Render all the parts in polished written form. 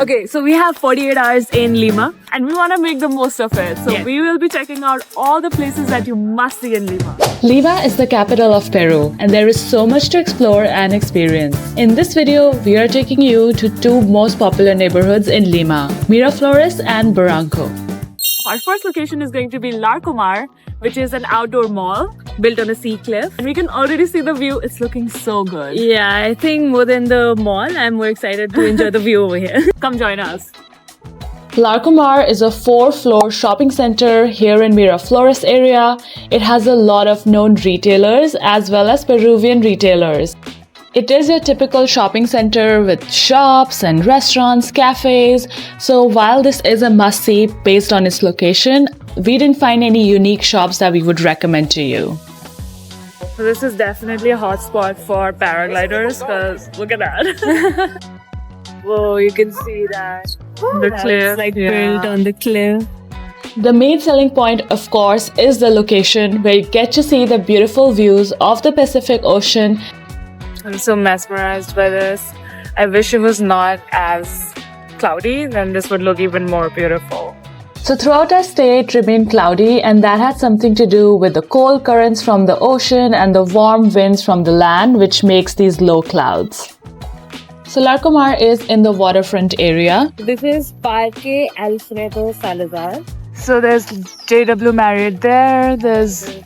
Okay, so we have 48 hours in Lima and we want to make the most of it. So we will be checking out all the places that you must see in Lima. Lima is the capital of Peru and there is so much to explore and experience. In this video, we are taking you to two most popular neighborhoods in Lima, Miraflores and Barranco. Our first location is going to be Larcomar, which is an outdoor mall built on a sea cliff. And we can already see the view. It's looking so good. Yeah, I think more than the mall, I'm more excited to enjoy the view over here. Come join us. Larcomar is a 4-floor shopping center here in Miraflores area. It has a lot of known retailers as well as Peruvian retailers. It is your typical shopping center with shops and restaurants, cafes. So while this is a must-see based on its location, we didn't find any unique shops that we would recommend to you. So this is definitely a hot spot for paragliders because look at that. Whoa, you can see that. The cliff, like built on the cliff. The main selling point, of course, is the location where you get to see the beautiful views of the Pacific Ocean. I'm so mesmerized by this. I wish it was not as cloudy, then this would look even more beautiful. So throughout our stay, it remained cloudy, and that had something to do with the cold currents from the ocean and the warm winds from the land, which makes these low clouds. So Larcomar is in the waterfront area. This is Parque Alfredo Salazar. So there's JW Marriott there, there's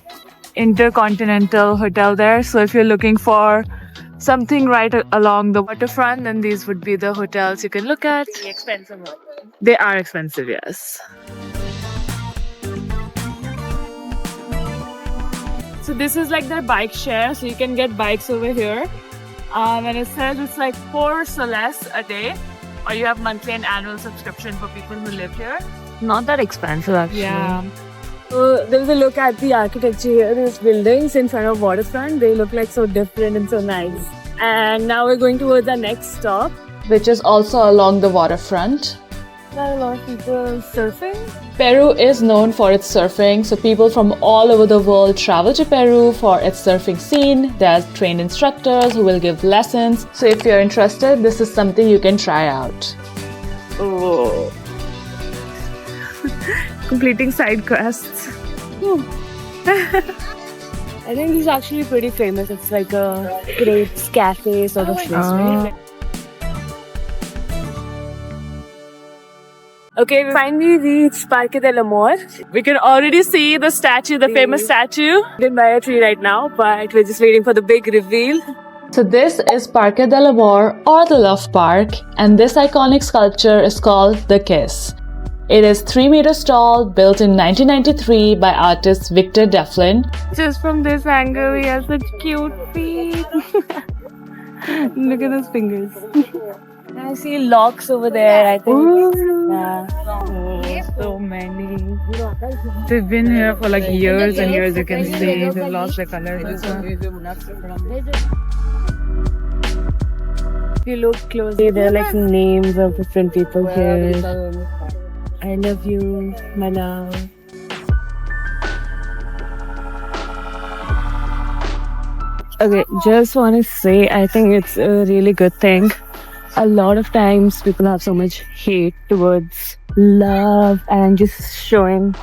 Intercontinental Hotel there. So if you're looking for something right along the waterfront, then these would be the hotels you can look at. The expensive one. They are expensive, yes. So this is like their bike share, so you can get bikes over here. And it says it's like 4 soles a day, or you have monthly and annual subscription for people who live here. Not that expensive actually. Yeah. So there's a look at the architecture here. These buildings in front of waterfront, they look like so different and so nice. And now we're going towards our next stop, which is also along the waterfront. There are a lot of people surfing. Peru is known for its surfing, so people from all over the world travel to Peru for its surfing scene. There's trained instructors who will give lessons. So if you're interested, this is something you can try out. Oh. Completing side quests. I think he's actually pretty famous. It's like a great cafe sort of place, right? Okay, we finally reached Parque del Amor. We can already see the statue, the famous statue. In by a tree right now, but we're just waiting for the big reveal. So this is Parque del Amor, or the Love Park, and this iconic sculpture is called The Kiss. It is 3 meters tall, built in 1993 by artist Victor Deflin. Just from this angle, he has such cute feet. Look at those fingers. I see locks over there, I think. Ooh. Yeah. Oh, so many. They've been here for like years and years, you can see. They've lost their color. If you look closely, there are like names of different people here. I love you, my love. Okay, just want to say, I think it's a really good thing. A lot of times people have so much hate towards love and just showing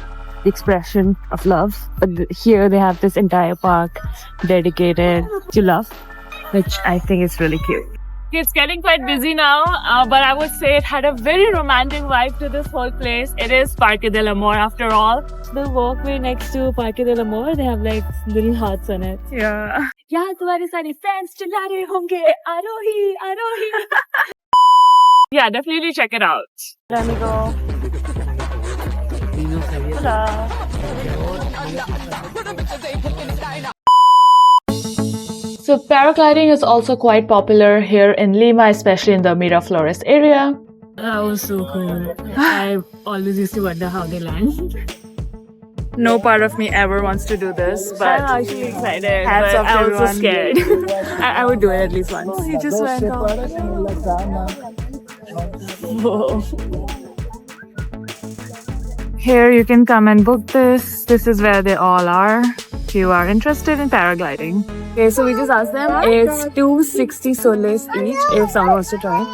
the expression of love. But here they have this entire park dedicated to love, which I think is really cute. It's getting quite busy now, but I would say it had a very romantic vibe to this whole place. It is Parque del Amor after all. The walkway next to Parque del Amor, they have like little hearts on it. Yeah. Yeah, तुम्हारे सारे fans चिल्ला रहे होंगे आरोही आरोही. Yeah, definitely check it out. Amigo. So paragliding is also quite popular here in Lima, especially in the Miraflores area. That was so cool. I always used to wonder how they land. No part of me ever wants to do this, but I'm actually excited. hats off to I'm also everyone. scared. I would do it at least once. He just went off. Whoa. Here you can come and book this. This is where they all are. If you are interested in paragliding. Okay, so we just asked them. It's 260 soles each if someone wants to try.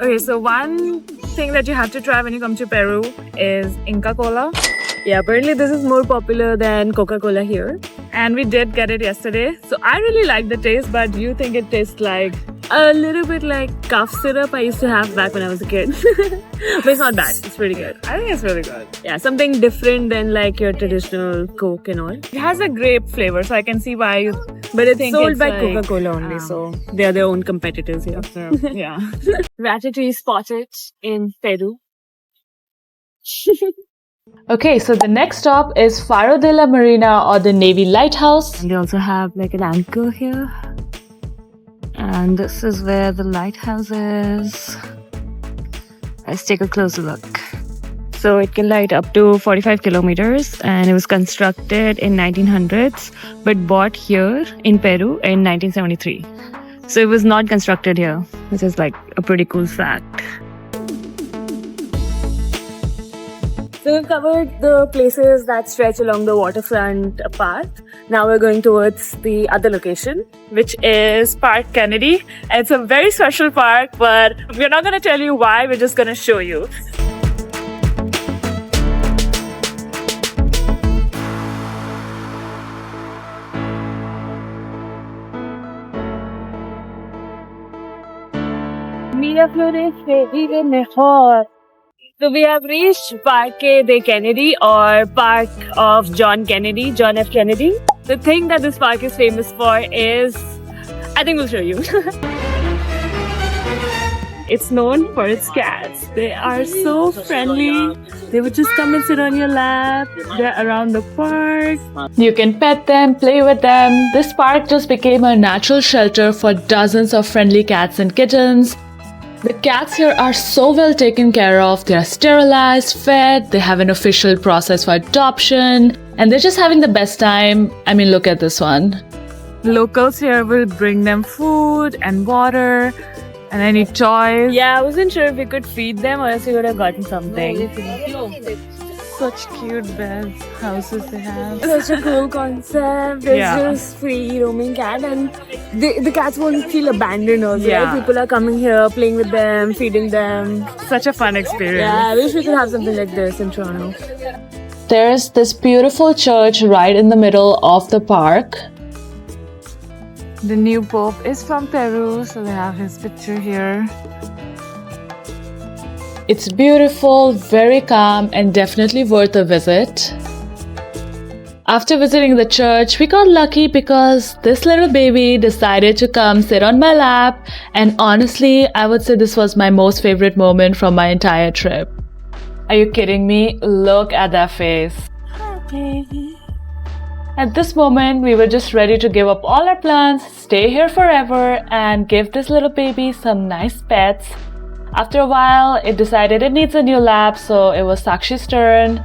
Okay, so one thing that you have to try when you come to Peru is Inca Cola. Yeah, apparently this is more popular than Coca-Cola here. And we did get it yesterday. So I really like the taste, but do you think it tastes like... A little bit like cough syrup I used to have back when I was a kid. But it's not bad. It's pretty good. I think it's really good. Yeah, something different than like your traditional Coke and all. It has a grape flavor, so I can see why you... But it's think sold it's by like- Coca-Cola only, so they are their own competitors here. Yeah. Ratatouille spotted in Peru. Okay, so the next stop is Faro de la Marina, or the Navy Lighthouse. And they also have like an anchor here. And this is where the lighthouse is. Let's take a closer look. So it can light up to 45 kilometers and it was constructed in 1900s but bought here in Peru in 1973. So it was not constructed here, which is like a pretty cool fact. So we've covered the places that stretch along the waterfront path. Now we're going towards the other location. Which is Park Kennedy. It's a very special park, but we're not going to tell you why, we're just going to show you. Miraflores se vive mejor. So we have reached Parque de Kennedy, or Park of John Kennedy, John F. Kennedy. The thing that this park is famous for is, I think we'll show you. It's known for its cats. They are so friendly. They would just come and sit on your lap. They're around the park. You can pet them, play with them. This park just became a natural shelter for dozens of friendly cats and kittens. The cats here are so well taken care of. They are sterilized, fed, they have an official process for adoption, and they're just having the best time. I mean, look at this one. Locals here will bring them food and water and any toys. Yeah, I wasn't sure if we could feed them or else we would have gotten something. Such cute beds, houses they have. Such a cool concept. There's Yeah. just free roaming cat, and the cats won't feel abandoned also. Yeah. Right? People are coming here, playing with them, feeding them. Such a fun experience. Yeah, I wish we could have something like this in Toronto. There's this beautiful church right in the middle of the park. The new Pope is from Peru, so they have his picture here. It's beautiful, very calm, and definitely worth a visit. After visiting the church, we got lucky because this little baby decided to come sit on my lap, and honestly, I would say this was my most favorite moment from my entire trip. Are you kidding me? Look at that face. At this moment, we were just ready to give up all our plans, stay here forever, and give this little baby some nice pets. After a while, it decided it needs a new lap, so it was Sakshi's turn.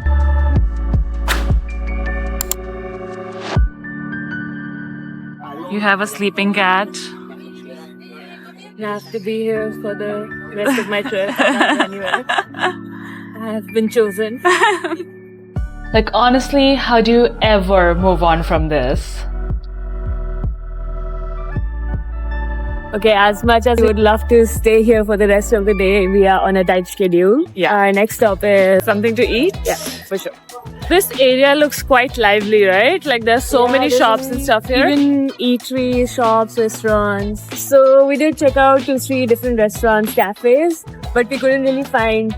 You have a sleeping cat. I have to be here for the rest of my trip. Anyway, I have been chosen. Like, honestly, how do you ever move on from this? Okay, as much as we would love to stay here for the rest of the day, we are on a tight schedule. Yeah. Our next stop is Something to eat? Yeah, for sure. This area looks quite lively, right? Like, there's so many there's shops and stuff here. Even eateries, shops, restaurants. So we did check out 2-3 different restaurants, cafes, but we couldn't really find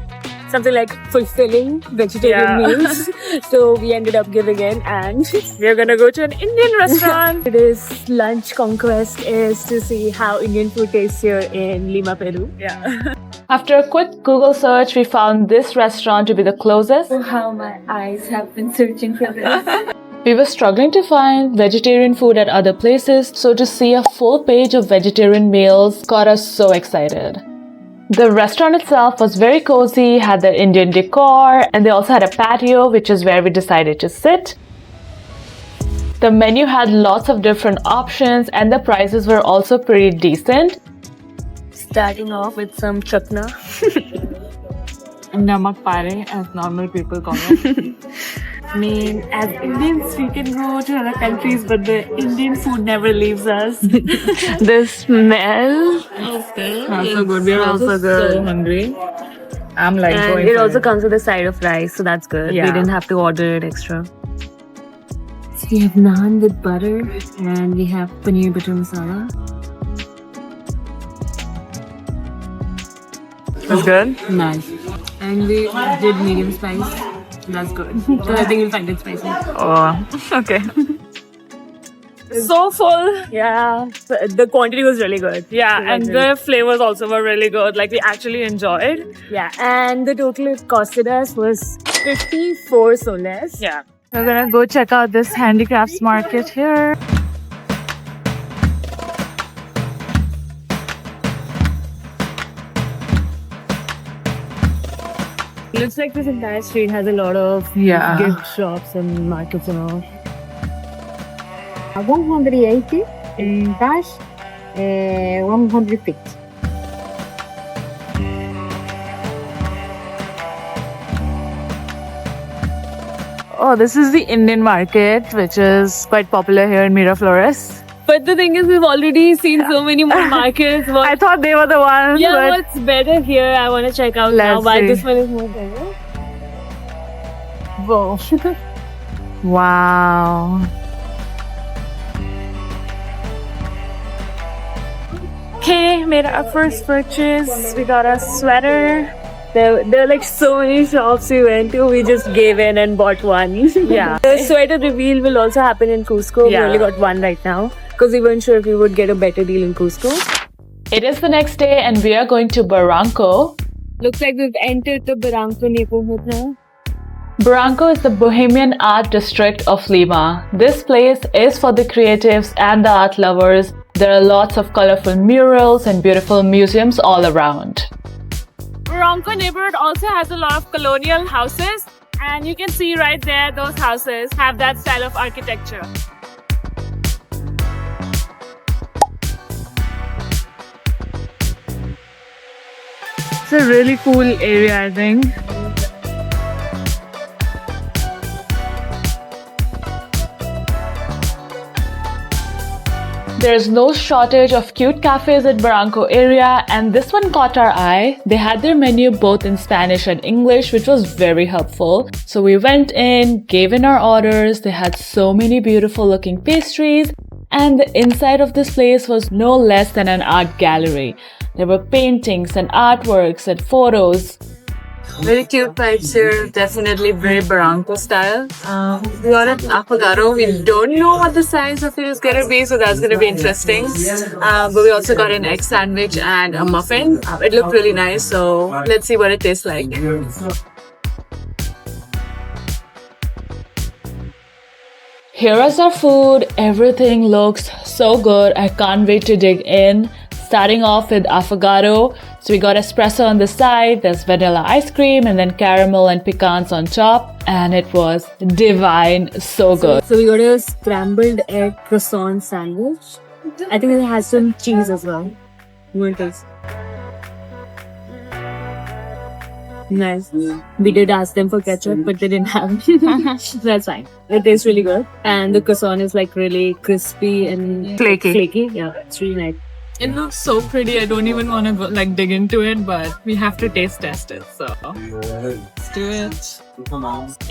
something like fulfilling vegetarian Yeah. meals. So we ended up giving in, and We're gonna go to an Indian restaurant. today's lunch conquest is to see how Indian food tastes here in Lima, Peru. Yeah. After a quick Google search, we found this restaurant to be the closest. How my eyes have been searching for this. We were struggling to find vegetarian food at other places, so to see a full page of vegetarian meals got us so excited. The restaurant itself was very cozy, had the Indian decor, and they also had a patio, which is where we decided to sit. The menu had lots of different options, and the prices were also pretty decent. Starting off with some chutna. Namak pare, as normal people call it. I mean, as Indians, we can go to other countries, but the Indian food never leaves us. The smell Okay. so good. We are also so hungry. I'm like and going it for also it. comes with a side of rice, so that's good. Yeah. We didn't have to order it extra. So we have naan with butter and we have paneer butter masala. It's good. Nice. And we did medium spice. That's good. So I think you'll find it spicy. Oh, okay. So full. Yeah. The quantity was really good. Yeah, It was and really the flavors also were really good. Like we actually enjoyed. Yeah, and the total it costed us was 54 soles. Yeah. We're gonna go check out this handicrafts market here. Looks like this entire street has a lot of Yeah. gift shops and markets and all. 180 in cash, 150. Oh, this is the Indian market, which is quite popular here in Miraflores. But the thing is, we've already seen so many more markets. I thought they were the ones, Yeah, but what's better here? I want to check out now Let's why see. this one is more better. Whoa. wow. Okay, made our first purchase. We got a sweater. There are like so many shops we went to, we just gave in and bought one. Yeah. The sweater reveal will also happen in Cusco. Yeah. We only got one right now because we weren't sure if we would get a better deal in Cusco. It is the next day and we are going to Barranco. Looks like we've entered the Barranco neighborhood now. Barranco is the bohemian art district of Lima. This place is for the creatives and the art lovers. There are lots of colorful murals and beautiful museums all around. Barranco neighborhood also has a lot of colonial houses, and you can see right there those houses have that style of architecture. It's a really cool area, I think. There's no shortage of cute cafes at Barranco area, and this one caught our eye. They had their menu both in Spanish and English, which was very helpful. So we went in, gave in our orders. They had so many beautiful looking pastries, and the inside of this place was no less than an art gallery. There were paintings and artworks and photos. Very cute vibes here, definitely very Barranco style. We got an affogato. We don't know what the size of it is going to be, so that's going to be interesting. But we also got an egg sandwich and a muffin. It looked really nice, so let's see what it tastes like. Here is our food. Everything looks so good. I can't wait to dig in. Starting off with affogato. So we got espresso on the side, there's vanilla ice cream, and then caramel and pecans on top. And it was divine, so good. So we got a scrambled egg croissant sandwich. I think it has some cheese as well. What taste? Nice. We did ask them for ketchup, but they didn't have it. That's fine. It tastes really good. And the croissant is like really crispy and Flaky. Yeah, it's really nice. It looks so pretty. I don't even want to go, dig into it, but we have to taste test it. So let's do it.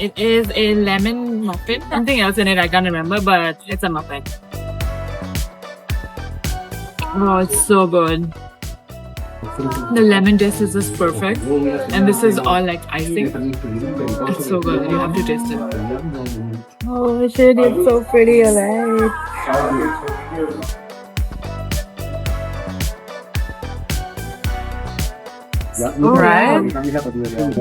It is a lemon muffin. Something else in it, I can't remember, but it's a muffin. Oh, it's so good. The lemon taste is just perfect, and this is all like icing. It's so good. You have to taste it. Oh shit, it's so pretty, alright. Right?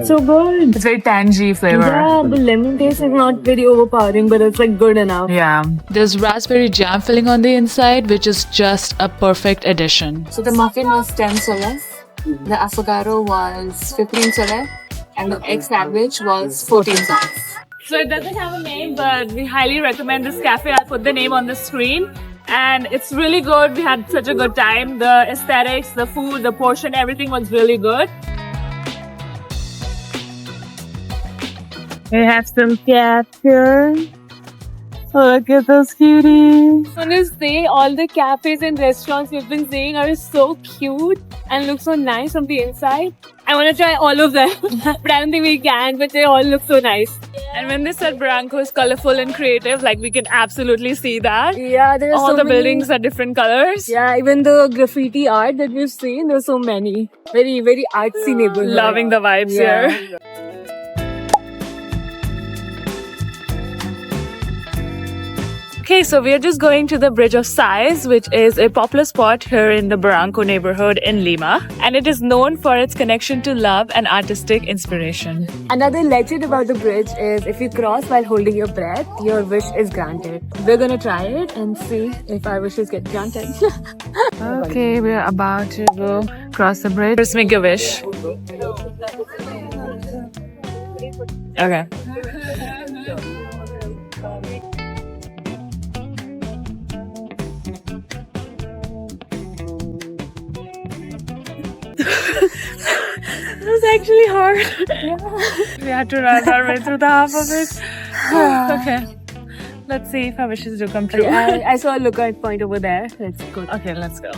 So good. It's very tangy flavor. Yeah, the lemon taste is not very overpowering, but it's like good enough. Yeah. There's raspberry jam filling on the inside, which is just a perfect addition. So the muffin was 10 soles, the affogato was 15 soles, and the egg sandwich was 14 soles. So it doesn't have a name, but we highly recommend this cafe. I'll put the name on the screen. And it's really good. We had such a good time. The aesthetics, the food, the portion, everything was really good. We have some cats here. Look at those cuties. Honestly, all the cafes and restaurants we've been seeing are so cute and look so nice from the inside. I want to try all of them, but I don't think we can, but they all look so nice. And when they said Barranco is colorful and creative, like we can absolutely see that. Yeah, there are All so the many buildings are different colors. Yeah, even the graffiti art that we've seen, there's so many. Very, very artsy neighborhood. Loving the vibes here. Okay, so we are just going to the Bridge of Sighs, which is a popular spot here in the Barranco neighborhood in Lima. And it is known for its connection to love and artistic inspiration. Another legend about the bridge is if you cross while holding your breath, your wish is granted. We're gonna try it and see if our wishes get granted. Okay, we are about to go cross the bridge. First, make your wish. Okay. It was actually hard. We had to run our way through the half of it. Okay. Let's see if our wishes do come true. I saw a lookout point over there. It's good. Okay, let's go.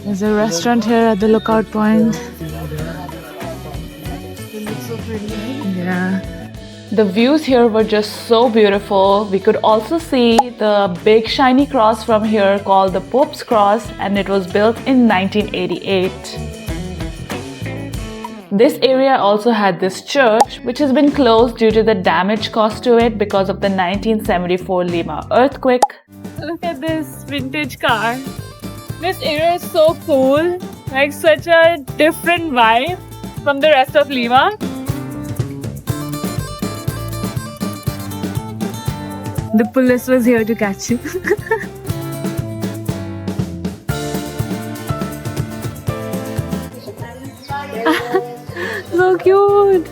There's a restaurant here at the lookout point. It looks so pretty, right? Yeah. The views here were just so beautiful. We could also see the big shiny cross from here called the Pope's Cross, and it was built in 1988. This area also had this church, which has been closed due to the damage caused to it because of the 1974 Lima earthquake. Look at this vintage car. This area is so cool. Like such a different vibe from the rest of Lima. The police was here to catch you. So cute.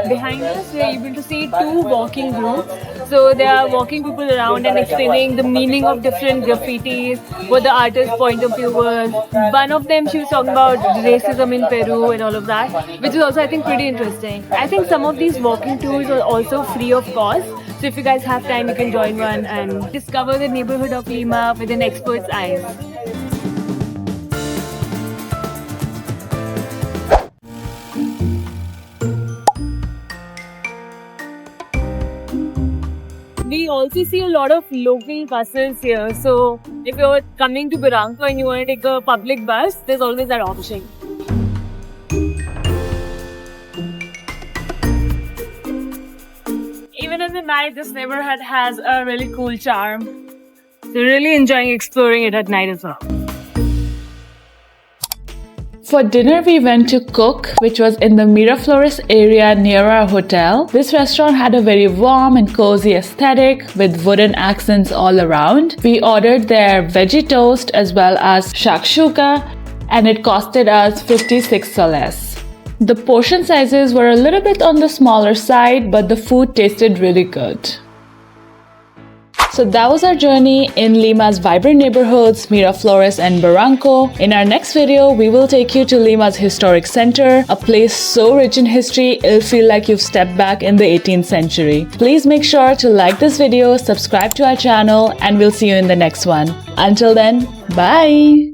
Behind us, we are able to see two walking groups. So they are walking people around and explaining the meaning of different graffitis, what the artist's point of view was. One of them, she was talking about racism in Peru and all of that, which is also, I think, pretty interesting. I think some of these walking tours are also free of cost. So if you guys have time, you can join one and discover the neighborhood of Lima with an expert's eyes. We also see a lot of local buses here. So if you're coming to Barranco and you want to take a public bus, there's always that option. Even in the night, this neighborhood has a really cool charm. So really enjoying exploring it at night as well. For dinner, we went to Cook, which was in the Miraflores area near our hotel. This restaurant had a very warm and cozy aesthetic with wooden accents all around. We ordered their veggie toast as well as shakshuka, and it costed us 56 soles. The portion sizes were a little bit on the smaller side, but the food tasted really good. So that was our journey in Lima's vibrant neighborhoods, Miraflores and Barranco. In our next video, we will take you to Lima's historic center, a place so rich in history, it'll feel like you've stepped back in the 18th century. Please make sure to like this video, subscribe to our channel, and we'll see you in the next one. Until then, bye!